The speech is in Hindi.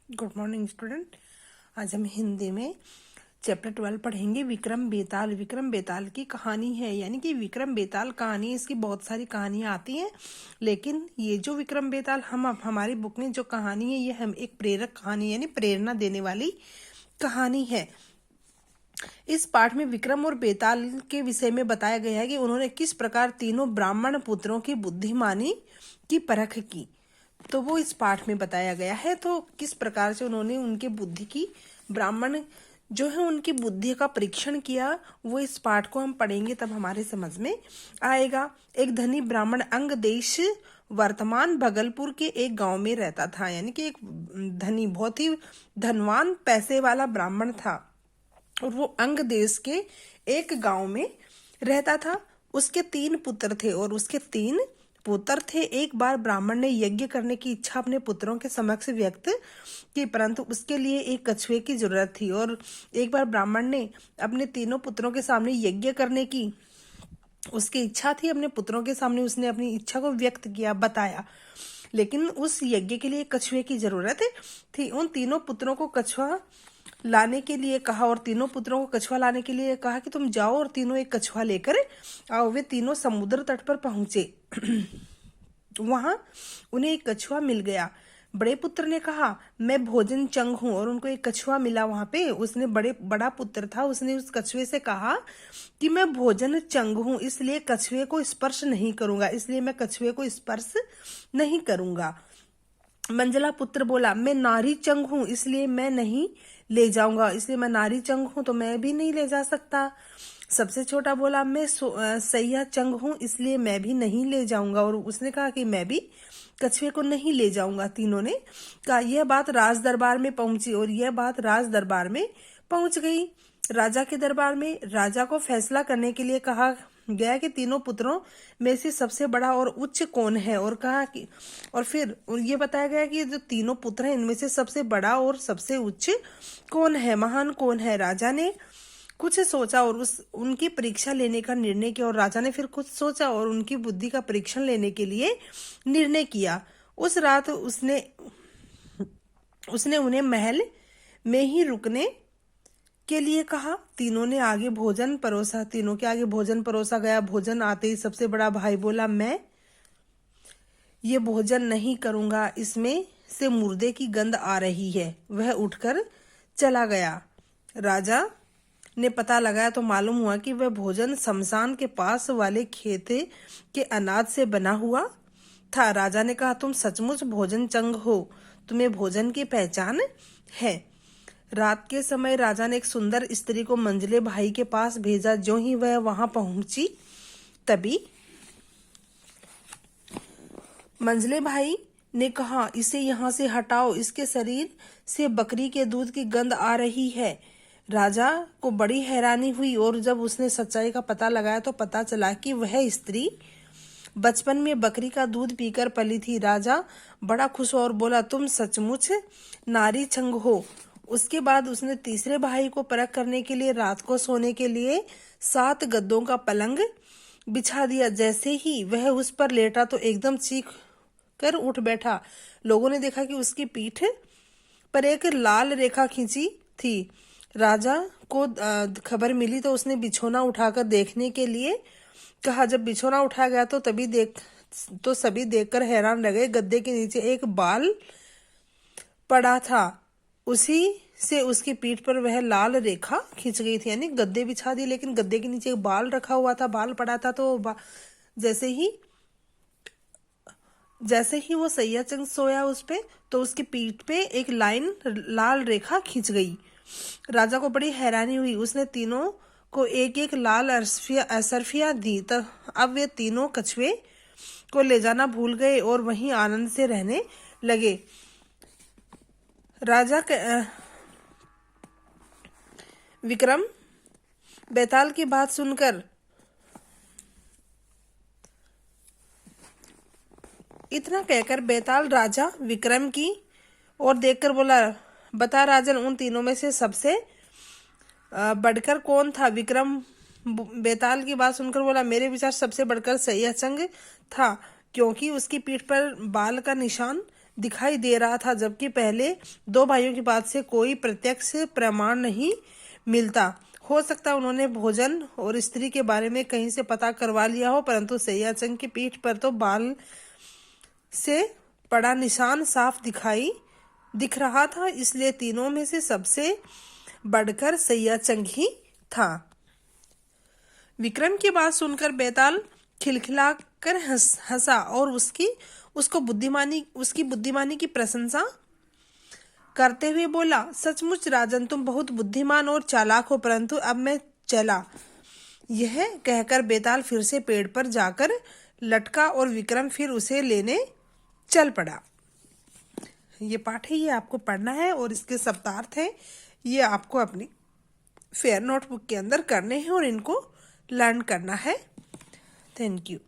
Good morning student. आज हम हिंदी में चैप्टर 12 पढ़ेंगे। विक्रम बेताल। विक्रम बेताल की कहानी है, यानी कि विक्रम बेताल कहानी, इसकी बहुत सारी कहानियां आती हैं, लेकिन ये जो विक्रम बेताल हमारी बुक में जो कहानी है, ये हम एक प्रेरक कहानी यानी प्रेरणा देने वाली कहानी है। इस पाठ में विक्रम और बेताल के विषय में बताया गया है कि उन्होंने किस प्रकार तीनों ब्राह्मण पुत्रों की बुद्धिमानी की परख की। तो वो इस पाठ में बताया गया है। तो किस प्रकार से उन्होंने उनके बुद्धि की, ब्राह्मण जो है उनकी बुद्धि का परीक्षण किया, वो इस पाठ को हम पढ़ेंगे तब हमारे समझ में आएगा। एक धनी ब्राह्मण अंग देश वर्तमान भगलपुर के एक गांव में रहता था, यानी कि एक धनी, बहुत ही धनवान, पैसे वाला ब्राह्मण था और वो अंग देश के एक गांव में रहता था। उसके 3 पुत्र थे और उसके 3 पुत्र थे। एक बार ब्राह्मण ने यज्ञ करने की इच्छा अपने पुत्रों के समक्ष व्यक्त की, परंतु उसके लिए एक कछुए की जरूरत थी। और एक बार ब्राह्मण ने अपने तीनों पुत्रों के सामने यज्ञ करने की उसकी इच्छा थी, अपने पुत्रों के सामने उसने अपनी इच्छा को व्यक्त किया, बताया, लेकिन उस यज्ञ के लिए कछुए की जरूरत थी। उन तीनों पुत्रों को कछुआ लाने के लिए कहा और तीनों पुत्रों को कछुआ लाने के लिए कहा कि तुम जाओ और तीनों एक कछुआ लेकर आओ। वे तीनों समुद्र तट पर पहुंचे। वहां उन्हें एक कछुआ मिल गया। बड़े पुत्र ने कहा, मैं भोजन चंग हूं, और उनको एक कछुआ मिला वहां पे। उसने बड़ा पुत्र था, उसने उस कछुए से कहा कि मैं भोजन चंग हूं, इसलिए कछुए को स्पर्श नहीं करूंगा, इसलिए मैं कछुए को स्पर्श नहीं करूंगा। मंझला पुत्र बोला, मैं नारी चंग हूं, इसलिए मैं नहीं ले जाऊंगा, इसलिए मैं नारी चंग हूं तो मैं भी नहीं ले जा सकता। सबसे छोटा बोला, मैं सैया चंग हूं, इसलिए मैं भी नहीं ले जाऊंगा, और उसने कहा कि मैं भी कछुए को नहीं ले जाऊंगा। तीनों ने कहा। यह बात राज दरबार में पहुंची और यह बात राज दरबार में पहुंच गई। राजा के दरबार में राजा को फैसला करने के लिए कहा गया कि तीनों पुत्रों में से सबसे बड़ा और उच्च कौन है, और कहा कि, और फिर ये बताया गया कि जो तीनों पुत्र हैं इनमें से सबसे बड़ा और सबसे उच्च कौन है, महान कौन है। राजा ने कुछ सोचा और उनकी परीक्षा लेने का निर्णय किया, और राजा ने फिर कुछ सोचा और उनकी बुद्धि का परीक्षण लेने के लिए निर्णय किया। उस रात उसने उन्हें महल में ही रुकने के लिए कहा। तीनों के आगे भोजन परोसा गया। भोजन आते ही सबसे बड़ा भाई बोला, मैं ये भोजन नहीं करूंगा, इसमें से मुर्दे की गंध आ रही है। वह उठकर चला गया। राजा ने पता लगाया तो मालूम हुआ कि वह भोजन शमशान के पास वाले खेत के अनाज से बना हुआ था। राजा ने कहा, तुम सचमुच भोजन चंग हो, तुम्हें भोजन की पहचान है। रात के समय राजा ने एक सुंदर स्त्री को मंझले भाई के पास भेजा। जो ही वह वहां पहुंची, तभी मंझले भाई ने कहा, इसे यहाँ से हटाओ, इसके शरीर से बकरी के दूध की गंध आ रही है। राजा को बड़ी हैरानी हुई और जब उसने सच्चाई का पता लगाया तो पता चला कि वह स्त्री बचपन में बकरी का दूध पीकर पली थी। राजा बड़ा खुश हुआ और बोला, तुम सचमुच नारी छंग हो। उसके बाद उसने तीसरे भाई को परख करने के लिए रात को सोने के लिए 7 गद्दों का पलंग बिछा दिया। जैसे ही वह उस पर लेटा तो एकदम चीख कर उठ बैठा। लोगों ने देखा कि उसकी पीठ पर एक लाल रेखा खींची थी। राजा को खबर मिली तो उसने बिछौना उठाकर देखने के लिए कहा। जब बिछौना उठाया गया तो सभी देखकर हैरान रह गए। गद्दे के नीचे एक बाल पड़ा था, उसी से उसकी पीठ पर वह लाल रेखा खींच गई थी। यानी गद्दे बिछा दिए, लेकिन गद्दे के नीचे एक बाल रखा हुआ था, बाल पड़ा था। तो जैसे ही वो सैया चंग सोया उस पे, तो उसकी पीठ पे एक लाल रेखा खींच गई। राजा को बड़ी हैरानी हुई। उसने तीनों को एक एक लाल असरफिया दी। तो अब वे तीनों कछुए को ले जाना भूल गए और वहीं आनंद से रहने लगे। विक्रम बेताल की बात सुनकर इतना कहकर बेताल राजा विक्रम की ओर देखकर बोला, बता राजन, उन तीनों में से सबसे बढ़कर कौन था? विक्रम बेताल की बात सुनकर बोला, मेरे विचार सबसे बढ़कर सैया चंग था, क्योंकि उसकी पीठ पर बाल का निशान दिखाई दे रहा था, जबकि पहले दो भाइयों की बात से कोई प्रत्यक्ष प्रमाण नहीं मिलता। हो सकता है उन्होंने भोजन और स्त्री के बारे में कहीं से पता करवा लिया हो, परंतु सैयाचंद की पीठ पर तो बाल से पड़ा निशान साफ दिख रहा था, इसलिए तीनों में से सबसे बढ़कर सैयाचंद ही था। विक्रम की बात सुनकर बेताल खिलखिलाकर हंसा और उसकी बुद्धिमानी की प्रशंसा करते हुए बोला, सचमुच राजन, तुम बहुत बुद्धिमान और चालाक हो, परंतु अब मैं चला। यह कहकर बेताल फिर से पेड़ पर जाकर लटका और विक्रम फिर उसे लेने चल पड़ा। ये पाठ है, ये आपको पढ़ना है और इसके शब्दार्थ है, ये आपको अपनी फेयर नोटबुक के अंदर करने हैं और इनको लर्न करना है। Thank you.